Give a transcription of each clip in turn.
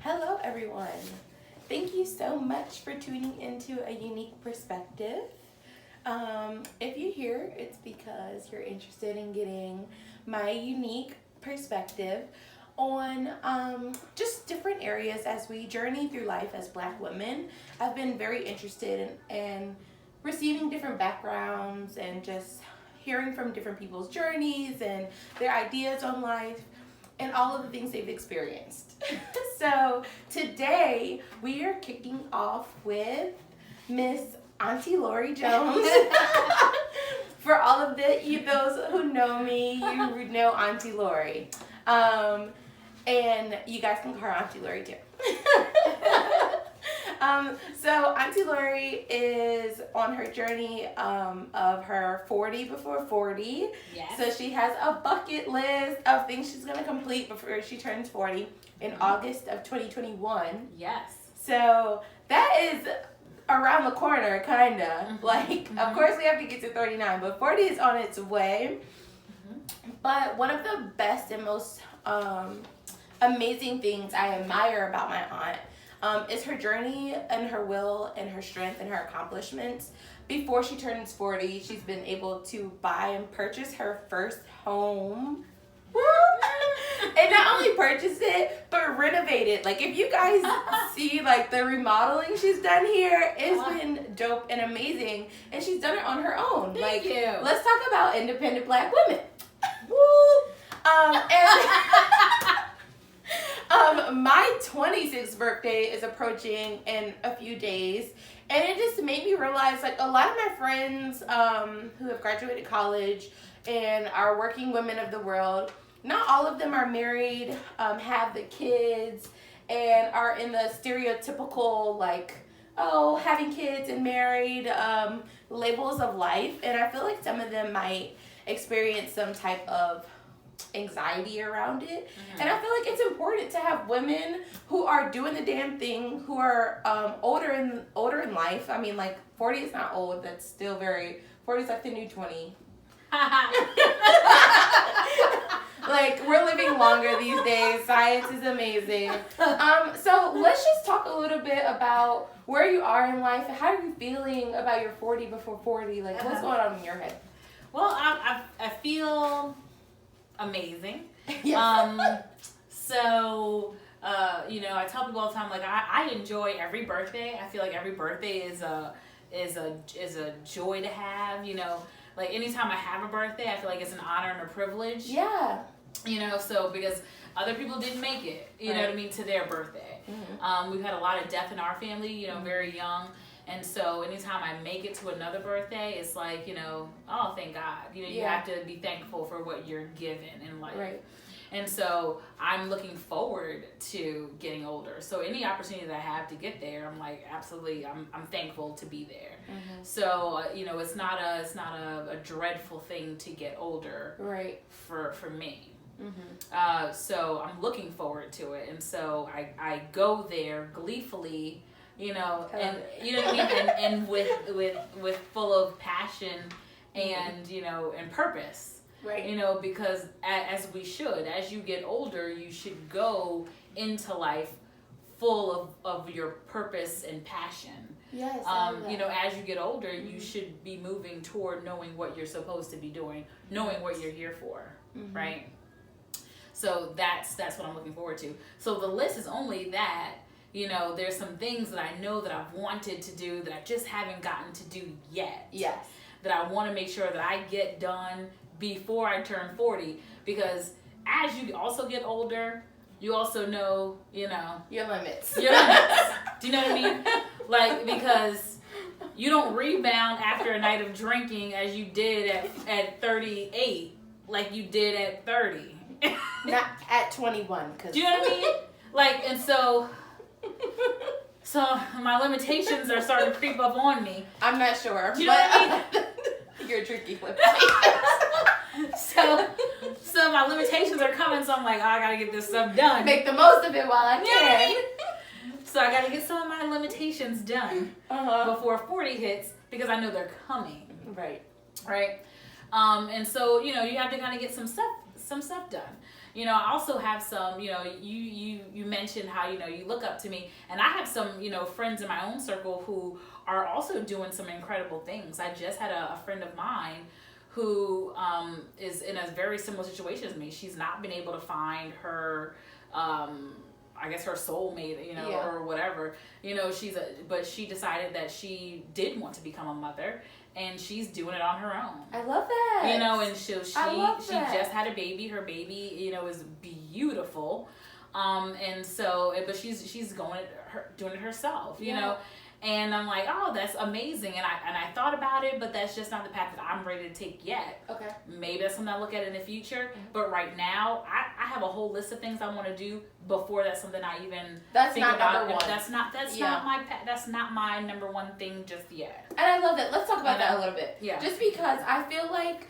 Hello, everyone. Thank you so much for tuning into A Unique Perspective. If you're here, it's because you're interested in getting my unique perspective on just different areas as we journey through life as Black women. I've been very interested in receiving different backgrounds and just hearing from different people's journeys and their ideas on life and all of the things they've experienced. So today we are kicking off with Miss Auntie Lori Jones. For all of those who know me, you know Auntie Lori. And you guys can call her Auntie Lori too. So Auntie Lori is on her journey of her 40 before 40. Yes. So she has a bucket list of things she's going to complete before she turns 40 in August of 2021. Yes. So that is around the corner, kind of. Of course we have to get to 39, but 40 is on its way. But one of the best and most amazing things I admire about my aunt is her journey and her will and her strength and her accomplishments. Before she turns 40, she's been able to buy and purchase her first home. And not only purchase it, but renovate it. Like, if you guys see, like, the remodeling she's done here, it's been dope and amazing. And she's done it on her own. Thank you. Let's talk about independent Black women. Woo! My 26th birthday is approaching in a few days, and it just made me realize, like, a lot of my friends who have graduated college and are working women of the world, not all of them are married, have the kids, and are in the stereotypical, like, having kids and married labels of life. And I feel like some of them might experience some type of anxiety around it. And I feel like it's important to have women who are doing the damn thing, who are older in life. I mean, like, 40 is not old. That's still 40 is like the new 20. Like, we're living longer these days. Science is amazing. So let's just talk a little bit about where you are in life. How are you feeling about your 40 before 40? Like, what's going on in your head? Well, I feel amazing. Yes. I tell people all the time, like, I enjoy every birthday. I feel like every birthday is a joy to have. Like, anytime I have a birthday, I feel like it's an honor and a privilege. Yeah. So because other people didn't make it, you know what I mean, to their birthday. We've had a lot of death in our family, very young. And so anytime I make it to another birthday, it's like, thank God. You have to be thankful for what you're given in life. Right. And so I'm looking forward to getting older. So any opportunity that I have to get there, I'm like, absolutely, I'm thankful to be there. So, it's not a dreadful thing to get older. Right. For me. So I'm looking forward to it. And so I go there gleefully, and you know what I mean, and with full of passion and and purpose. Right. Because as we should, as you get older, you should go into life full of your purpose and passion. Yes. As you get older, you should be moving toward knowing what you're supposed to be doing, knowing what you're here for, right? So that's what I'm looking forward to. So the list is only that, there's some things that I know that I've wanted to do that I just haven't gotten to do yet. Yes. That I want to make sure that I get done before I turn 40, because as you also get older, you also know, your limits. Your limits. Do you know what I mean? Like, because you don't rebound after a night of drinking as you did at 38, like you did at 30. Not at 21. Do you know what I mean? Like, and so my limitations are starting to creep up on me. I'm not sure. Do you know what I mean? You're tricky with So my limitations are coming, so I'm like, I gotta get this stuff done. Make the most of it while I can. You know what I mean? So I gotta get some of my limitations done before 40 hits, because I know they're coming. Right. And so, you have to kind of get some stuff done. You know, I also have some, you know, you mentioned how, you know, you look up to me, and I have some, you know, friends in my own circle who are also doing some incredible things. I just had a friend of mine who is in a very similar situation as me. She's not been able to find her, I guess her soulmate, you know, or whatever. You know, but she decided that she did want to become a mother, and she's doing it on her own. I love that. You know, and she just had a baby. Her baby, you know, is beautiful. And so, but she's doing it herself, you know. And I'm like, oh, that's amazing. And I thought about it, but that's just not the path that I'm ready to take yet. Okay. Maybe that's something I look at in the future. Mm-hmm. But right now, I have a whole list of things I want to do before that's something I even think about. Number one. That's not my number one thing just yet. And I love that. Let's talk about that a little bit. Yeah. Just because I feel like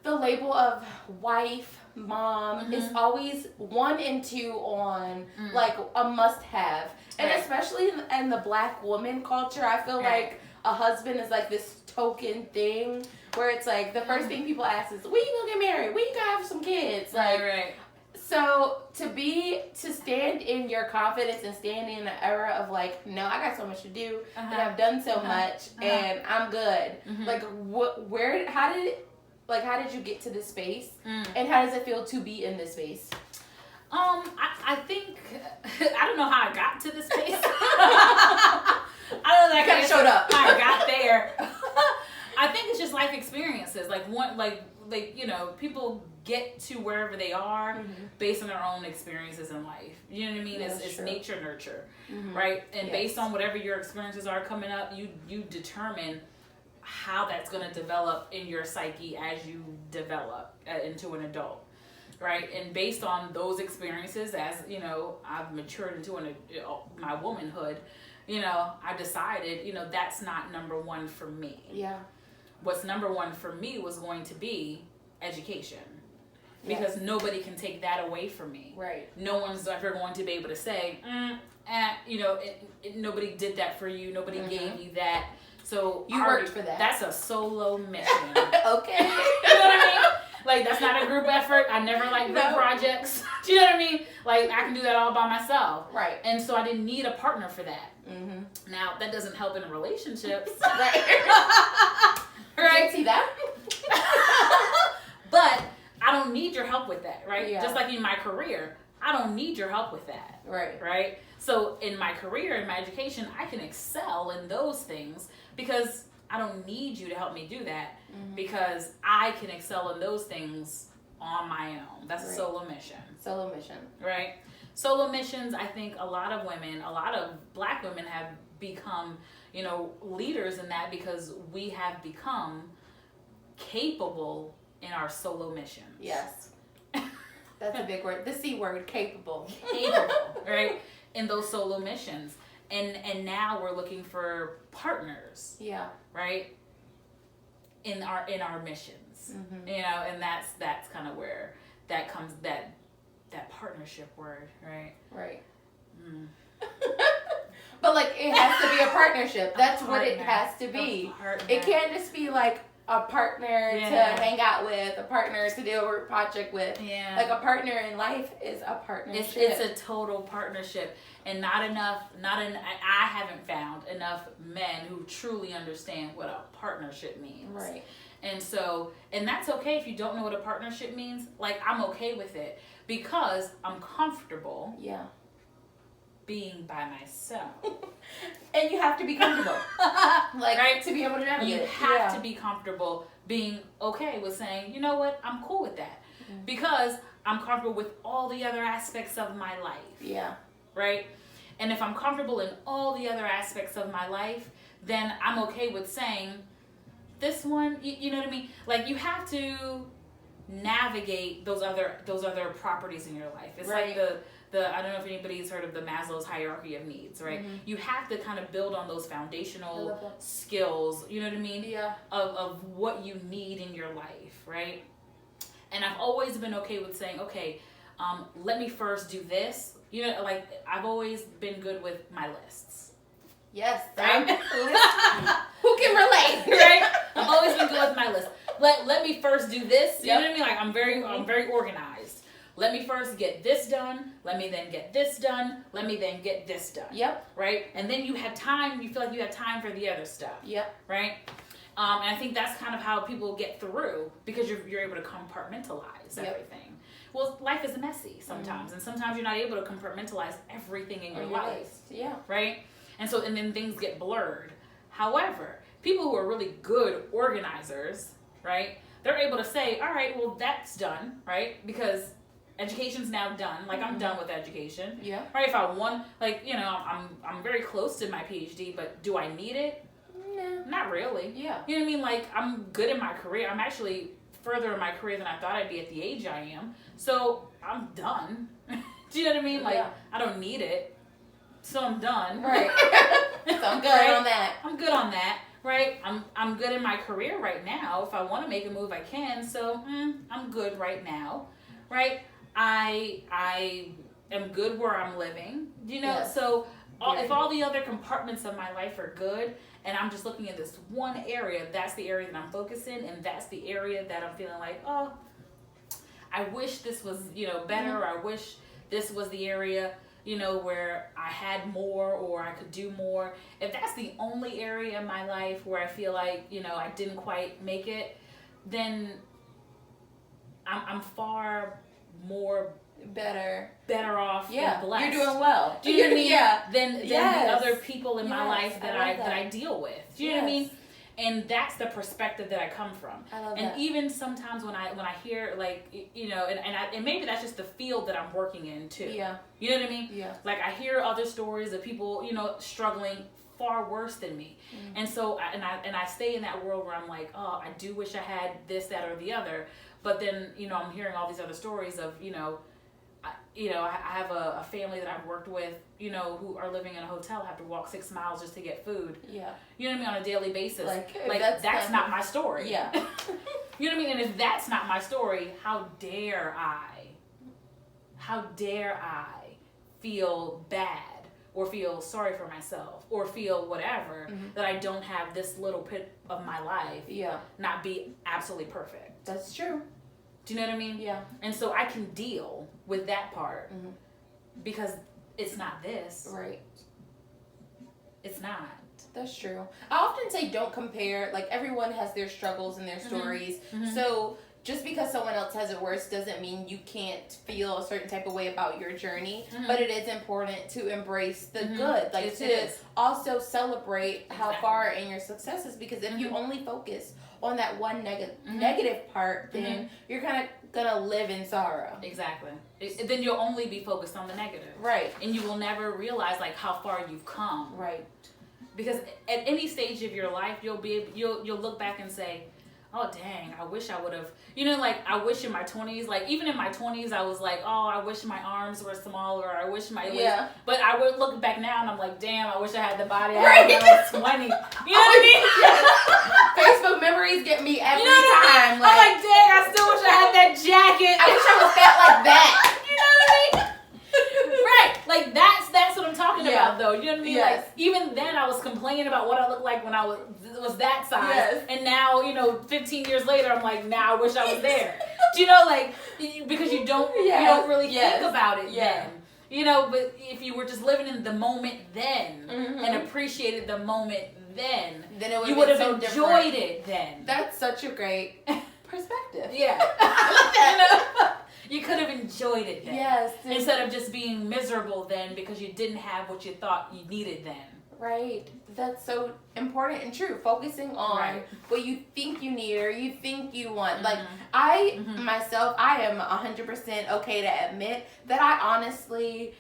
the label of wife, mom is always 1 and 2 on like a must-have. And especially in the Black woman culture, I feel like a husband is like this token thing where it's like the first thing people ask is, when you gonna get married? When you gonna have some kids? Like, so to stand in your confidence and stand in an era of like, no, I got so much to do and I've done so much and I'm good. Like, how did you get to this space and how does it feel to be in this space? I think I don't know how I got to this space. I don't know that kind of showed up. How I got there. I think it's just life experiences. Like you know, people get to wherever they are based on their own experiences in life. You know what I mean? Yeah, it's nature nurture, right? And based on whatever your experiences are coming up, you determine how that's going to develop in your psyche as you develop into an adult. Right, and based on those experiences, as you know, I've matured into my womanhood. You know, I decided, you know, that's not number one for me. Yeah. What's number one for me was going to be education, because nobody can take that away from me. Right. No one's ever going to be able to say, you know, nobody did that for you. Nobody gave you that. So you worked for that. That's a solo mission. Okay. You know what I mean? Like, that's not a group effort. I never like group projects. Do you know what I mean? Like, I can do that all by myself. Right. And so I didn't need a partner for that. Now, that doesn't help in relationships. Right. Right? See that? But I don't need your help with that, right? Yeah. Just like in my career, I don't need your help with that. Right. Right? So in my career, in my education, I can excel in those things because I don't need you to help me do that, because I can excel in those things on my own. That's a solo mission. Solo mission. Right? Solo missions, I think a lot of women, a lot of Black women have become, you know, leaders in that because we have become capable in our solo missions. Yes. That's a big word. The C word, capable. Capable, right? In those solo missions. And now we're looking for partners. Yeah. Right? In our missions. You know, and that's kind of where that comes, that partnership word, right? Right. But like, it has to be a partnership. That's what it has to be. It can't just be like a partner to hang out with, a partner to do a work project with. Yeah. Like, a partner in life is a partnership. It's a total partnership. And I haven't found enough men who truly understand what a partnership means. Right. And so, and that's okay if you don't know what a partnership means. Like, I'm okay with it because I'm comfortable being by myself. And you have to be comfortable. Like, right? To be able to navigate. You have to be comfortable being okay with saying, you know what, I'm cool with that. Because I'm comfortable with all the other aspects of my life. Yeah. Right? And if I'm comfortable in all the other aspects of my life, then I'm okay with saying, this one, you know what I mean? Like, you have to navigate those other properties in your life. It's like the I don't know if anybody's heard of the Maslow's hierarchy of needs, right? You have to kind of build on those foundational skills, you know what I mean? Yeah. Of what you need in your life, right? And I've always been okay with saying, okay, let me first do this. You know, like, I've always been good with my lists. Yes. Right? Who can relate? Right? I've always been good with my list. Let me first do this. You know what I mean? Like, I'm very organized. let me first get this done, let me then get this done, let me then get this done. Yep. Right? And then you feel like you had time for the other stuff. Yep. Right? And I think that's kind of how people get through, because you're able to compartmentalize everything. Well, life is messy sometimes, and sometimes you're not able to compartmentalize everything in your life. Yeah. Right? And then things get blurred. However, people who are really good organizers, right, they're able to say, all right, well, that's done, right? Because education's now done. Like, I'm done with education. Yeah. Right? If I want, like, I'm very close to my PhD, but do I need it? No. Not really. Yeah. You know what I mean? Like, I'm good in my career. I'm actually further in my career than I thought I'd be at the age I am. So I'm done. Do you know what I mean? Like, I don't need it. So I'm done. Right. So I'm good on that. I'm good on that. Right? I'm good in my career right now. If I want to make a move, I can. So I'm good right now. Right? I am good where I'm living. You know? Yes. So if all the other compartments of my life are good, and I'm just looking at this one area, that's the area that I'm focusing, and that's the area that I'm feeling like, oh, I wish this was, better, or I wish this was the area, where I had more or I could do more. If that's the only area in my life where I feel like, I didn't quite make it, then I'm far more better off and blessed. You're doing well. Do you know what I mean? Yeah. Than the other people in my life that I deal with. Do you know what I mean? And that's the perspective that I come from. I love and that. even sometimes when I hear, like, and maybe that's just the field that I'm working in too. Yeah. You know what I mean? Yeah. Like, I hear other stories of people, struggling far worse than me. And so I stay in that world where I'm like, oh, I do wish I had this, that, or the other. But then, I'm hearing all these other stories of, I have a family that I've worked with, who are living in a hotel, have to walk 6 miles just to get food. Yeah. You know what I mean? On a daily basis. Like that's not my story. Yeah. You know what I mean? And if that's not my story, how dare I feel bad or feel sorry for myself or feel whatever that I don't have this little bit of my life not be absolutely perfect. That's true. Do you know what I mean? Yeah. And so I can deal with that part because it's not this. Right. It's not. That's true. I often say don't compare. Like, everyone has their struggles and their stories. So just because someone else has it worse doesn't mean you can't feel a certain type of way about your journey. But it is important to embrace the good. Like, also celebrate how far in your success is. Because if you only focus on that one negative part, then you're kind of gonna live in sorrow. Exactly. Then you'll only be focused on the negative. Right. And you will never realize, like, how far you've come. Right. Because at any stage of your life, you'll look back and say, oh, dang, I wish I would have, like, I wish in my 20s, like, even in my 20s, I was like, oh, I wish my arms were smaller, I wish my waist, but I would look back now and I'm like, damn, I wish I had the body I had when I was 20. You know what I mean? Facebook memories get me every I'm time. like, dang, I still wish I had that jacket. I wish I was fat like that. You know what I mean? Right. Like, that's what I'm talking about, though. You know what I mean? Yes. Like, even then I was complaining about what I looked like when I was that size. Yes. And now, 15 years later, I'm like, now I wish I was there. Do you know, like, because you don't really think about it then. But if you were just living in the moment then and appreciated the moment then you would have enjoyed it then. That's such a great perspective. Yeah. I love that. You could have enjoyed it then. Yes. Instead of just being miserable then because you didn't have what you thought you needed then. Right. That's so important and true. Focusing on what you think you need or you think you want. Like, I myself, I am 100% okay to admit that I honestly,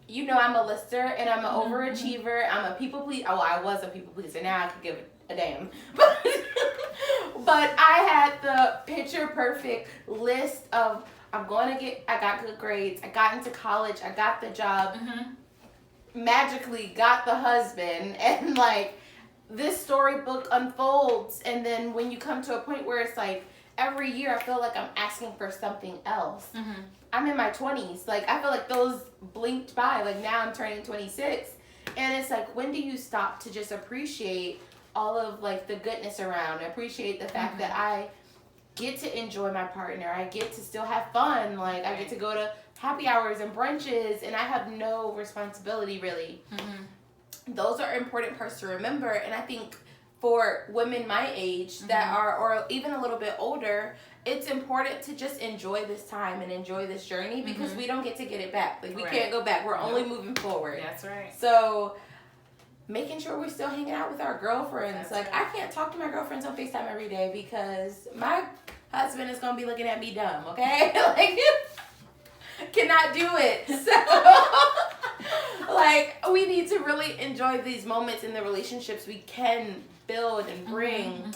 I'm a lister and I'm an overachiever. I'm a people pleaser. Oh, I was a people pleaser. Now I could give a damn. But I had the picture perfect list of I got good grades, I got into college, I got the job, magically got the husband, and like this storybook unfolds, and then when you come to a point where it's like every year I feel like I'm asking for something else. I'm in my 20s, like I feel like those blinked by, like now I'm turning 26, and it's like, when do you stop to just appreciate all of like the goodness around, appreciate the fact that I get to enjoy my partner. I get to still have fun. Like, I get to go to happy hours and brunches, and I have no responsibility, really. Those are important parts to remember, and I think for women my age that are, or even a little bit older, it's important to just enjoy this time and enjoy this journey, because we don't get to get it back. Like, we can't go back. We're only moving forward. That's right. So making sure we're still hanging out with our girlfriends. That's like, right. I can't talk to my girlfriends on FaceTime every day because my husband is going to be looking at me dumb, okay? Like, cannot do it. So, like, we need to really enjoy these moments in the relationships we can build and bring.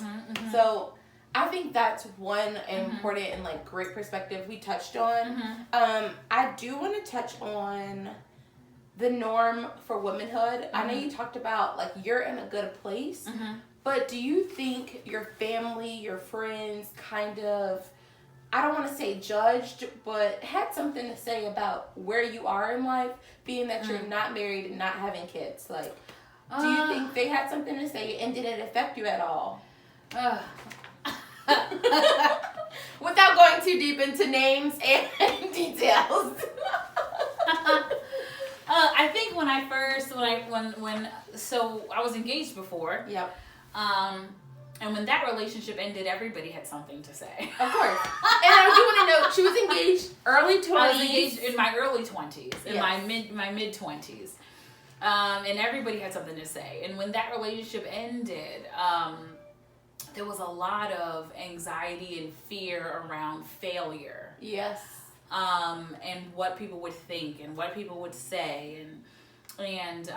So I think that's one important and, like, great perspective we touched on. I do want to touch on the norm for womanhood. I know you talked about, like, you're in a good place, but do you think your family, your friends kind of, I don't want to say judged, but had something to say about where you are in life, being that you're not married and not having kids? Like, do you think they had something to say, and did it affect you at all? Without going too deep into names and details. I think so I was engaged before. Yep. And when that relationship ended, everybody had something to say. Of course. And I do want to note, she was engaged early 20s. I was engaged in my early 20s, in Yes. my mid 20s. And everybody had something to say. And when that relationship ended, there was a lot of anxiety and fear around failure. Yes. And what people would think and what people would say, and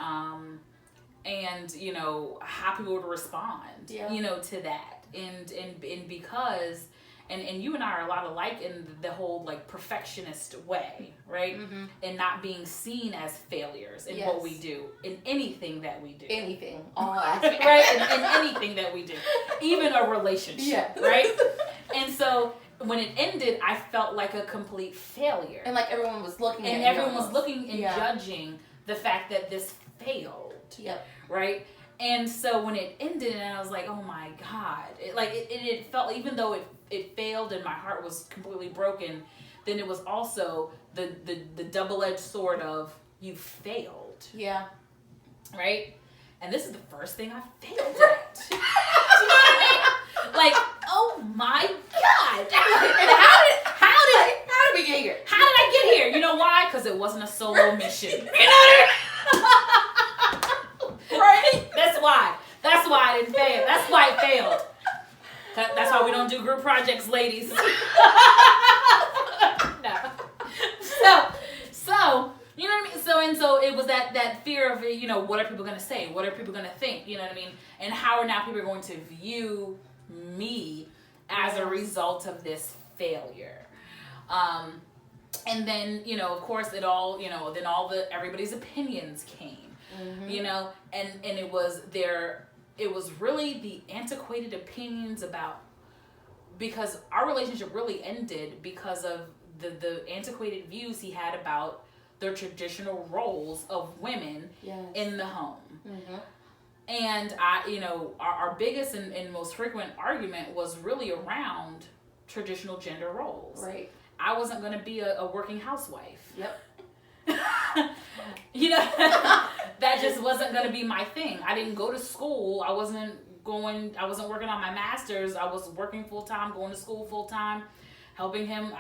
you know, how people would respond, you know, to that, and because and you and I are a lot alike in the whole, like, perfectionist way, right? And not being seen as failures in what we do, in anything that we do, Anything, all aspects. right? In anything that we do, even a relationship, right? And so when it ended, I felt like a complete failure, And, like, everyone was looking at and you everyone was almost. looking and judging the fact that this failed. Yep. Right? And so when it ended, and I was like, oh my God. It felt, even though it failed and my heart was completely broken, then it was also the double-edged sword of, you failed. Yeah. Right? And this is the first thing I failed at. Do you know what I mean? Like, oh my God. And how did we get here? How did I get here? You know why? Because it wasn't a solo mission. You know what I mean? Right? That's why. That's why I didn't fail. That's why it failed. That's why we don't do group projects, ladies. No. So, you know what I mean? So it was that fear of, you know, what are people going to say? What are people going to think? You know what I mean? And how are now people going to view me as a result of this failure? And then, you know, of course, it all, you know, then everybody's opinions came, you know, and it was really the antiquated opinions because our relationship really ended because of the antiquated views he had about the traditional roles of women in the home. And our biggest and most frequent argument was really around traditional gender roles. Right. I wasn't going to be a working housewife. Yep. You know, that just wasn't going to be my thing. I didn't go to school. I wasn't working on my master's. I was working full time, going to school full time, helping him.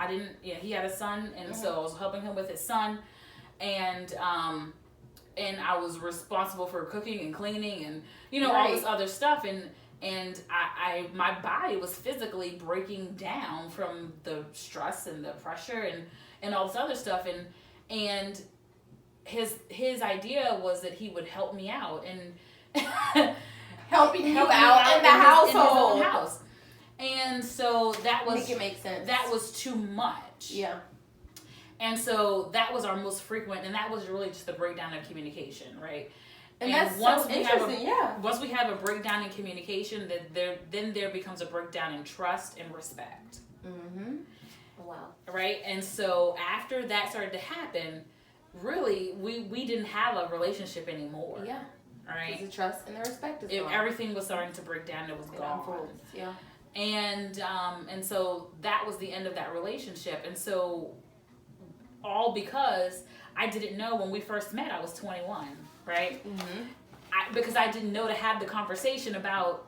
He had a son, and so I was helping him with his son. And I was responsible for cooking and cleaning and, you know, all this other stuff. And my body was physically breaking down from the stress and the pressure and all this other stuff. And his idea was that he would help me out and helping you out in the household. In his own house. And so that was, make it make sense. That was too much. Yeah. And so that was our most frequent, and that was really just the breakdown of communication, right? And that's once so interesting, Once we have a breakdown in communication, then there becomes a breakdown in trust and respect. Wow. Right? And so after that started to happen, really, we didn't have a relationship anymore. Yeah. Right? Because the trust and the respect is gone. Everything was starting to break down. It was gone. Yeah. And so that was the end of that relationship. And so all because I didn't know when we first met I was 21, right? Because I didn't know to have the conversation about,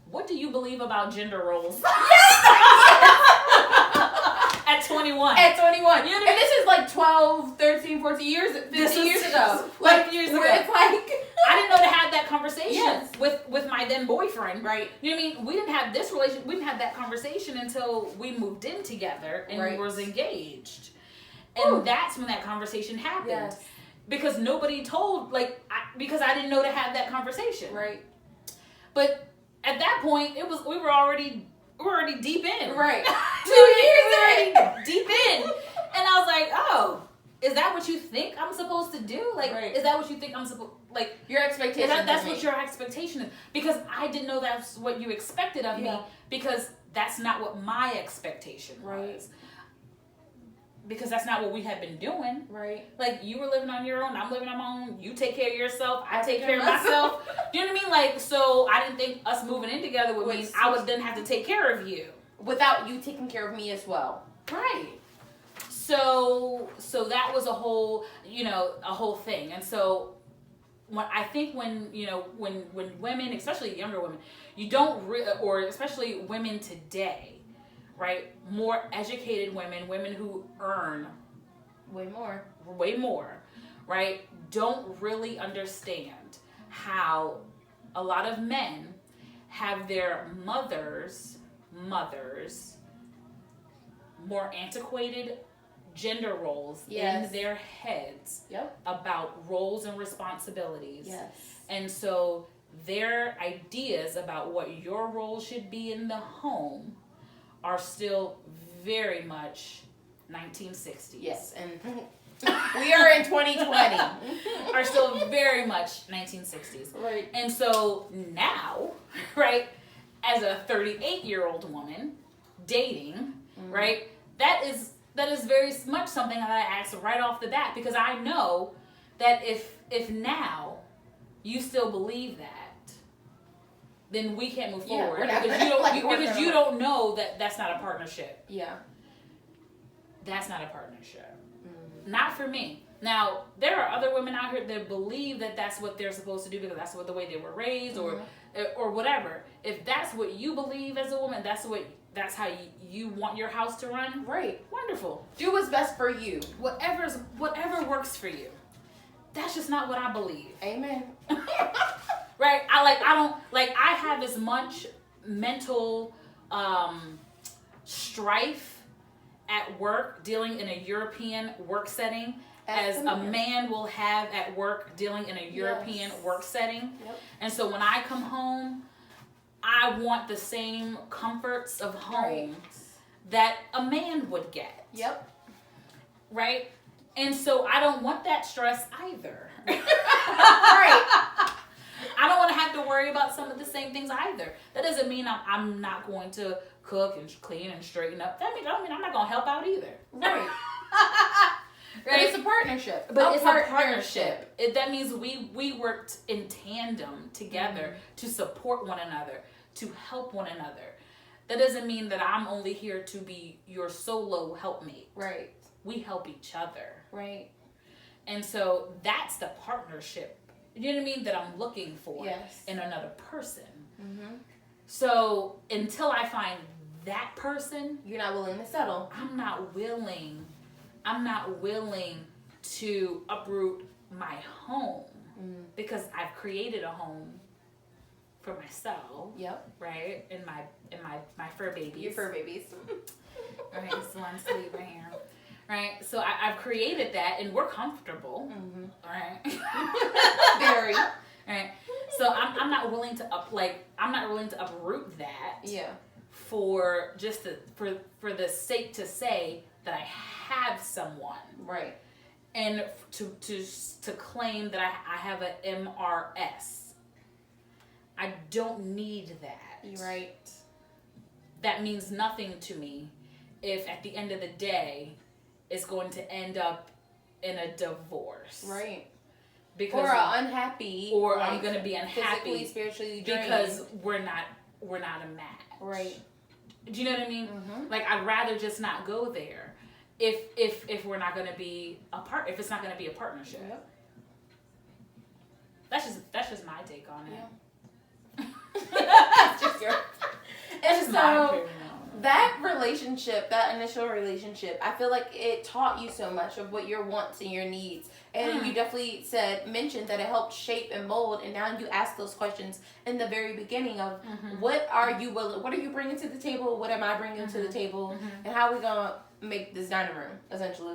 what do you believe about gender roles? At 21. At 21. You know, and this is like 12, 13, 14 years, 50 years ago. Like years ago. It's like... I didn't know to have that conversation Yes. with my then boyfriend. Right. You know what I mean? We didn't have this relation. We didn't have that conversation until we moved in together and Right. was engaged. And Whew. that's when that conversation happened. Yes. Because nobody told, because I didn't know to have that conversation. Right. But at that point, we were already deep in. Right. 2 We were years in. already deep in. And I was like, oh, is that what you think I'm supposed to do? Like, Right. is that what you think I'm supposed, like, Your expectation. that's what your expectation is? Because I didn't know that's what you expected of me, Yeah. because that's not what my expectation Right. was. Because that's not what we had been doing. Right. Like, you were living on your own, I'm living on my own, you take care of yourself, I take care care of of myself. You know what I mean? Like, so I didn't think us moving in together would mean I would then have to take care of you. Without you taking care of me as well. Right. So that was a whole thing. And so when women, especially younger women, you don't or especially women today, right? More educated women who earn Way more, right? Don't really understand how a lot of men have their mothers more antiquated gender roles Yes. in their heads Yep. about roles and responsibilities. Yes. And so their ideas about what your role should be in the home are still very much 1960s. Yes. And we are in 2020. Are still very much 1960s. Right. And so now, right, as a 38-year-old woman dating, right, that is very much something that I asked right off the bat, because I know that if now you still believe that, then we can't move Yeah, forward, we're not because gonna, you don't know that that's not a partnership. Yeah. That's not a partnership. Not for me. Now, there are other women out here that believe that that's what they're supposed to do because that's the way they were raised, or whatever. If that's what you believe as a woman, that's how you want your house to run. Right. Wonderful. Do what's best for you. Whatever works for you. That's just not what I believe. Amen. Right? I have as much mental strife at work dealing in a European work setting as a man will have at work dealing in a European work setting. Yep. And so when I come home, I want the same comforts of home that a man would get. Yep. Right? And so I don't want that stress either. Right. I don't want to have to worry about some of the same things either. That doesn't mean I'm not going to cook and clean and straighten up. That means I'm not going to help out either. Right. Right? It's a partnership. But it's a partnership. That means we worked in tandem together to support one another, to help one another. That doesn't mean that I'm only here to be your solo helpmate. Right. We help each other. Right. And so that's the partnership, you know what I mean, that I'm looking for in another person. Mm-hmm. So until I find that person, You're not willing to settle. I'm not willing to uproot my home because I've created a home for myself. Yep. Right? In my fur babies. Your fur babies. Right, so I'm asleep right here. Right? So I've created that and we're comfortable. Right? Very. Right? So I'm not willing to uproot that. Yeah. For the sake to say that I have someone. Right. And to claim that I have an MRS. I don't need that. You're right. That means nothing to me if at the end of the day it's going to end up in a divorce. Right. Because unhappy. Or like, I'm going to be unhappy physically, spiritually drained. because we're not a match. Right. Do you know what I mean? Mm-hmm. Like, I'd rather just not go there if we're not going to be if it's not going to be a partnership. Yep. That's just my take on it. It's just your. And Just my so opinion. that relationship, that initial relationship, I feel like it taught you so much of what your wants and your needs. And you definitely mentioned that it helped shape and mold. And now you ask those questions in the very beginning of what are you bringing to the table? What am I bringing to the table? And how are we going to make this dining room, essentially?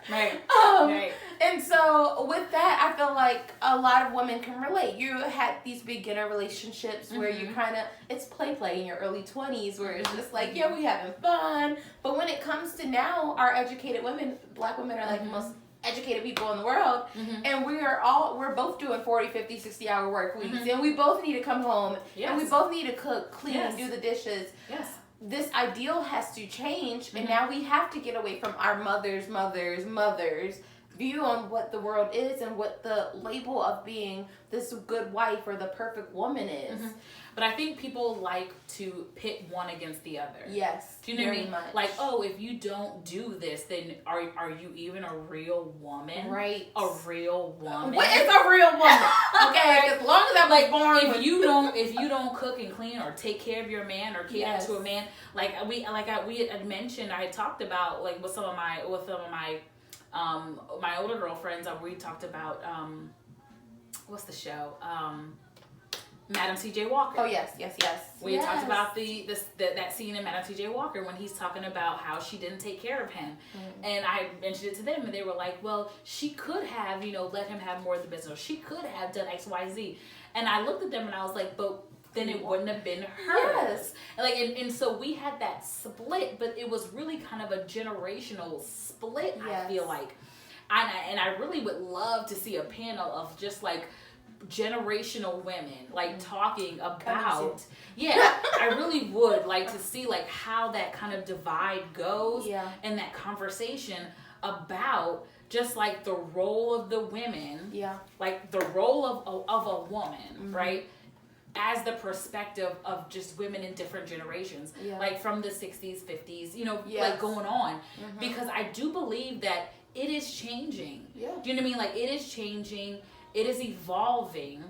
Right. And so with that, I feel like a lot of women can relate. You had these beginner relationships where you kind of, it's play in your early 20s where it's just like, yeah, we having fun. But when it comes to now, our educated women, Black women are like the most educated people in the world. And we're both doing 40, 50, 60-hour work weeks. And we both need to come home. And we both need to cook, clean, and do the dishes. Yes. This ideal has to change, and now we have to get away from our mothers' view on what the world is and what the label of being this good wife or the perfect woman is. But I think people like to pit one against the other. Yes. Do you know what I mean? Much. Like, oh, if you don't do this, then are you even a real woman? Right. A real woman. What is a real woman? Okay, as long as I was born. If you don't cook and clean or take care of your man or cater to a man, we had mentioned, I had talked about like with some of my my older girlfriends, we talked about what's the show? Madam C.J. Walker. Oh yes. We talked about that scene in Madam C.J. Walker when he's talking about how she didn't take care of him, and I mentioned it to them, and they were like, "Well, she could have, let him have more of the business. She could have done X, Y, Z." And I looked at them and I was like, "But then it wouldn't have been hers." And so we had that split, but it was really kind of a generational split. I feel like, and I really would love to see a panel of just like generational women talking about I really would like to see like how that kind of divide goes and that conversation about just like the role of the women, like the role of a woman, right, as the perspective of just women in different generations, like from the 60s, 50s, like going on, because I do believe that it is changing. Do you know what I mean? Like it is changing. It is evolving,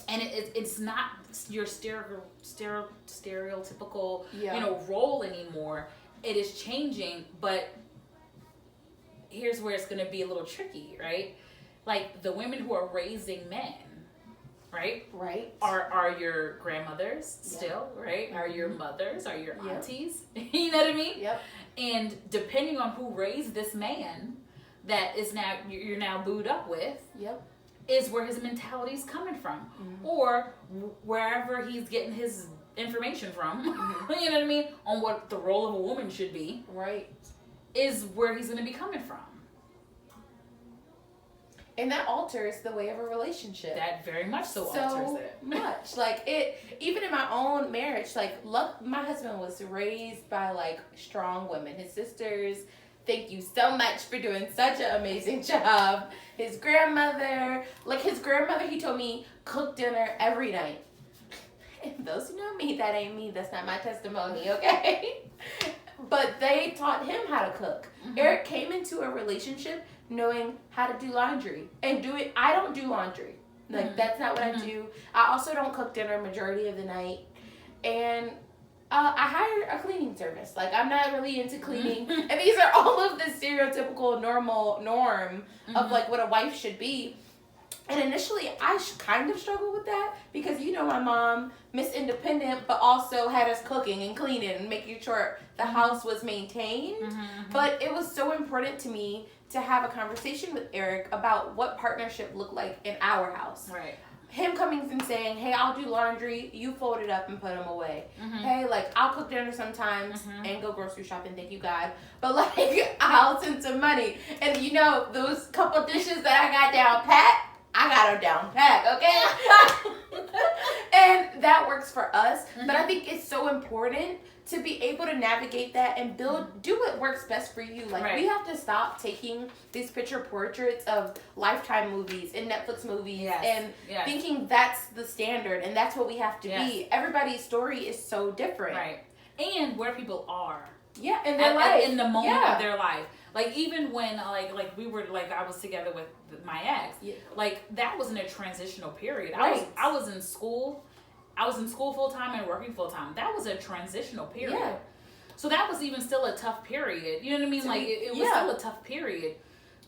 and it's not your stereotypical role anymore. It is changing, but here's where it's going to be a little tricky, right? Like the women who are raising men, right, are your grandmothers still, right? Are your mothers? Are your aunties? You know what I mean? And depending on who raised this man, that is now you're now booed up with. Is where his mentality is coming from, or wherever he's getting his information from. You know what I mean? On what the role of a woman should be. Is where he's going to be coming from. And that alters the way of a relationship. That very much so alters it. Much. Like it, even in my own marriage, my husband was raised by like strong women. His sisters, thank you so much for doing such an amazing job. His grandmother, he told me, cook dinner every night. And those who know me, that ain't me. That's not my testimony, okay? But they taught him how to cook. Eric came into a relationship knowing how to do laundry and do it. I don't do laundry. That's not what I do. I also don't cook dinner majority of the night. And I hired a cleaning service. Like, I'm not really into cleaning. And these are all of the stereotypical norm of, like, what a wife should be. And initially, I kind of struggled with that because, my mom, Miss Independent, but also had us cooking and cleaning and making sure the house was maintained. But it was so important to me to have a conversation with Eric about what partnership looked like in our house. Him coming and saying, hey, I'll do laundry, you fold it up and put them away. Hey, like, I'll cook dinner sometimes and go grocery shopping, thank you, God. But, like, I'll send some money. And, those couple dishes that I got down pat, I got them down pat, okay? And that works for us. But I think it's so important to be able to navigate that and do what works best for you. Like, we have to stop taking these picture portraits of Lifetime movies and Netflix movies and thinking that's the standard and that's what we have to be. Everybody's story is so different. and where people are. Yeah, in their life. In the moment Yeah. of their life. Like, even when, like we were, like, I was together with my ex, Yeah. like, that was in a transitional period. Right. I was in school. I was in school full time and working full time. That was a transitional period. Yeah. So that was even still a tough period. You know what I mean? To Like, be- it was yeah. still a tough period.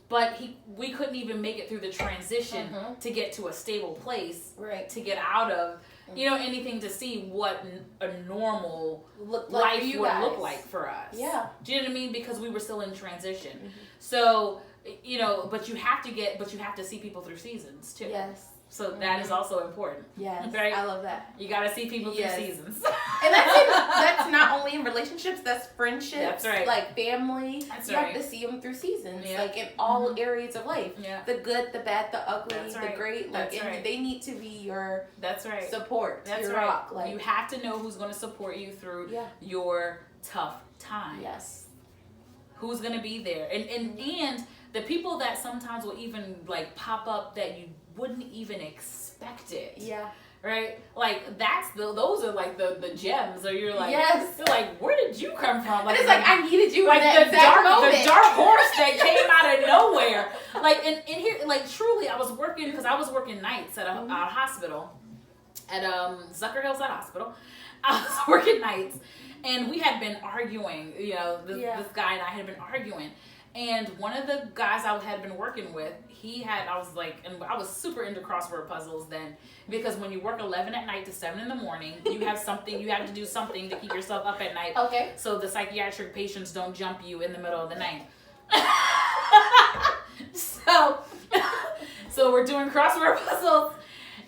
But we couldn't even make it through the transition to get to a stable place, Right. to get out of, you know, anything, to see what a normal Look like life for you would guys. look like for us. Yeah. Do you know what I mean? Because we were still in transition. So, you know, but you have to see people through seasons too. Yes. So that is also important. Yes. Right? I love that. You got to see people Yes. through seasons. And that's not only in relationships, that's friendships. That's right. Like family. That's you right. have to see them through seasons. Yeah. Like in all areas of life. Yeah. The good, the bad, the ugly, That's the right. great. Like, That's and right. they need to be your That's right. support. That's your right. rock. Like, you have to know who's going to support you through Yeah. your tough times. yes. Who's going to be there. And the people that sometimes will even, like, pop up that you wouldn't even expect it. Yeah. Right? Like, those are like the gems, or you're like, Yes. you're like, where did you come from? And it's like I needed you like in that exact moment. the dark horse that came out of nowhere. Like, and here, like, truly, I was working nights at a hospital, at Zucker Hillside Hospital. I was working nights, and we had been arguing. You know, this guy and I had been arguing. And one of the guys I had been working with, I was super into crossword puzzles then, because when you work 11 at night to 7 in the morning, you have to do something to keep yourself up at night. Okay. So the psychiatric patients don't jump you in the middle of the night. So we're doing crossword puzzles,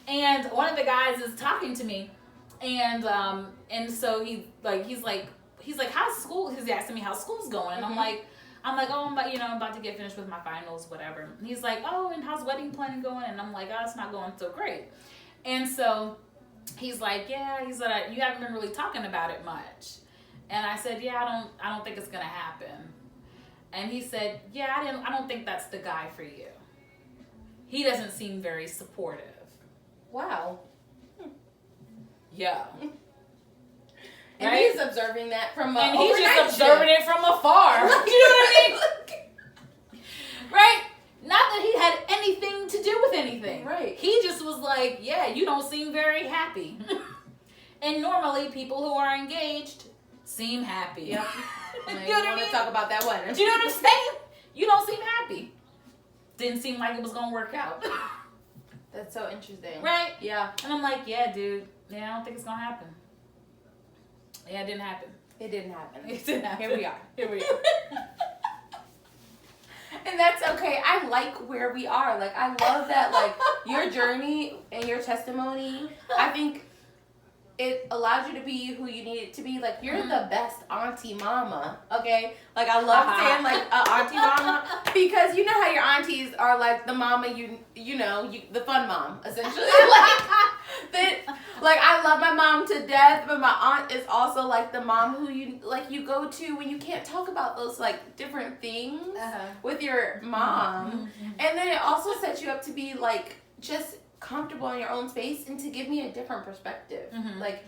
and one of the guys is talking to me, and so he's like, how's school? He's asking me how school's going, and I'm like, oh, I'm about to get finished with my finals, whatever. And he's like, oh, and how's wedding planning going? And I'm like, oh, it's not going so great. And so he's like, yeah, he said, you haven't been really talking about it much. And I said, yeah, I don't think it's gonna happen. And he said, yeah, I don't think that's the guy for you. He doesn't seem very supportive. Wow. Yeah. And Right? he's observing that from And overnight he's just observing it from afar. You know what I mean? Right? Not that he had anything to do with anything. Right. He just was like, yeah, you don't seem very happy. And normally people who are engaged seem happy. Yep. You know You what I want mean? to talk about that one? Do you know what I'm saying? You don't seem happy. Didn't seem like it was gonna work out. That's so interesting. Right? Yeah. And I'm like, yeah, dude. Yeah, I don't think it's gonna happen. Yeah, it didn't happen. It didn't happen. It didn't happen. Here we are. Here we are. And that's okay. I like where we are. Like, I love that, like, your journey and your testimony. I think it allowed you to be who you needed to be. Like, you're the best auntie mama, okay? Like, I love saying, like, auntie mama, because you know how your aunties are, like, the mama, the fun mom, essentially. Like, I love my mom to death, but my aunt is also, like, the mom who you go to when you can't talk about those, like, different things with your mom. And then it also sets you up to be, like, just comfortable in your own space and to give me a different perspective. Like,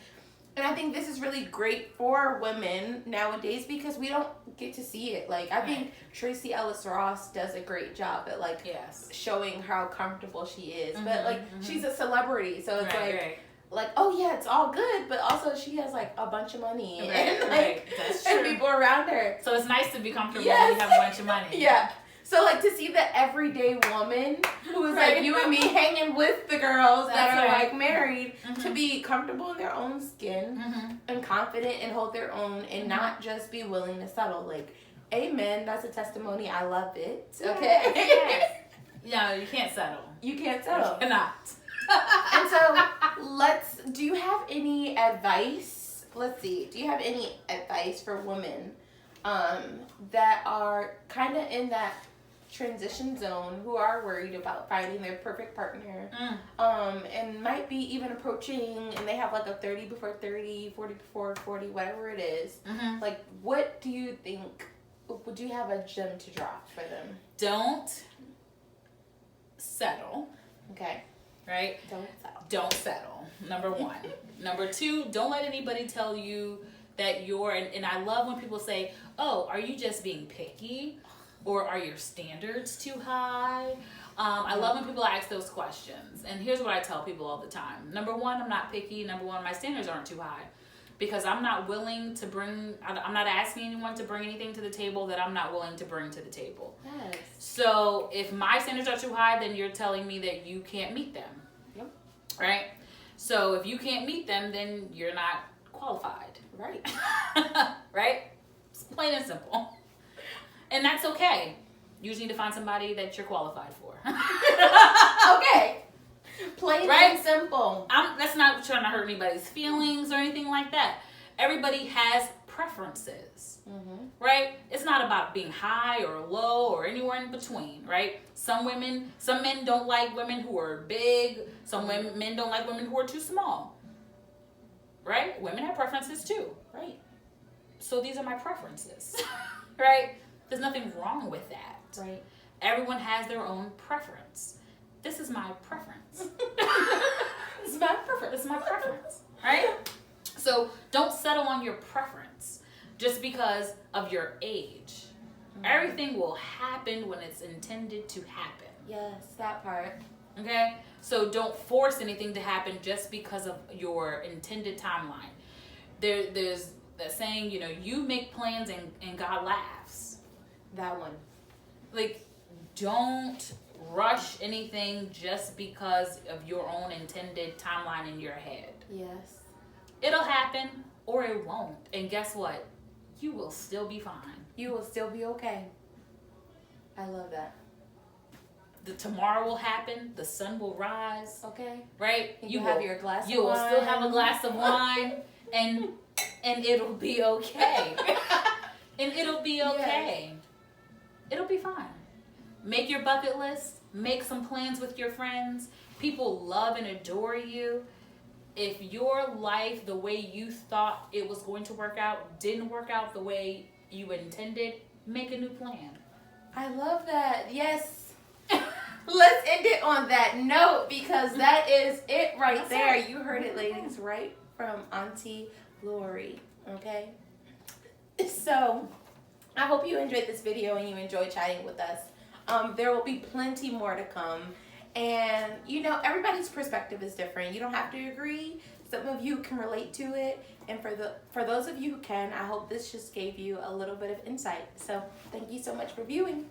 and I think this is really great for women nowadays because we don't get to see it. Like, I think Tracy Ellis Ross does a great job at, like, showing how comfortable she is. But, like, she's a celebrity, so it's like, oh yeah, it's all good, but also she has, like, a bunch of money and, like, That's and true. people around her. So it's nice to be comfortable Yes. when you have a bunch of money. Yeah. So, like, to see the everyday woman who is, like, you and me hanging with the girls that are, like, married to be comfortable in their own skin and confident and hold their own and not just be willing to settle. Like, amen. That's a testimony. I love it. Okay? Yes. No, you can't settle. You can't settle. You cannot. And so, do you have any advice? Let's see. Do you have any advice for women that are kind of in that transition zone, who are worried about finding their perfect partner, and might be even approaching, and they have like a 30 before 30, 40 before 40, whatever it is. Like, what do you think, would you have a gem to drop for them? Don't settle. Okay. Right? Don't settle. Don't settle. Number one. Number two, don't let anybody tell you that and I love when people say, oh, are you just being picky? Or are your standards too high? I love when people ask those questions. And here's what I tell people all the time. Number one, I'm not picky. Number one, my standards aren't too high. Because I'm not willing to I'm not asking anyone to bring anything to the table that I'm not willing to bring to the table. Yes. So if my standards are too high, then you're telling me that you can't meet them. Yep. Right? So if you can't meet them, then you're not qualified. Right. Right? It's plain and simple. And that's okay. You just need to find somebody that you're qualified for. Okay. Plain and simple. That's not trying to hurt anybody's feelings or anything like that. Everybody has preferences, right? It's not about being high or low or anywhere in between, right? Some men don't like women who are big. Some men don't like women who are too small, right? Women have preferences too. Right. So these are my preferences, right? There's nothing wrong with that. Right. Everyone has their own preference. This is my preference. This is my preference. This is my preference, right? So don't settle on your preference just because of your age. Everything will happen when it's intended to happen. Yes, that part. Okay? So don't force anything to happen just because of your intended timeline. There's that saying, you make plans and God laughs. That one. Like, don't rush anything just because of your own intended timeline in your head. Yes. It'll happen or it won't. And guess what? You will still be fine. You will still be okay. I love that. The tomorrow will happen. The sun will rise. Okay. Right? You have your glass of wine. You will still have a glass of wine and it'll be okay. And it'll be okay. Yes. It'll be fine. Make your bucket list. Make some plans with your friends. People love and adore you. If your life, the way you thought it was going to work out, didn't work out the way you intended, make a new plan. I love that. Yes. Let's end it on that note because that is it right there. You heard it, ladies, right from Auntie Lori. Okay? So, I hope you enjoyed this video and you enjoyed chatting with us. There will be plenty more to come. And, everybody's perspective is different. You don't have to agree. Some of you can relate to it. And for those of you who can, I hope this just gave you a little bit of insight. So, thank you so much for viewing.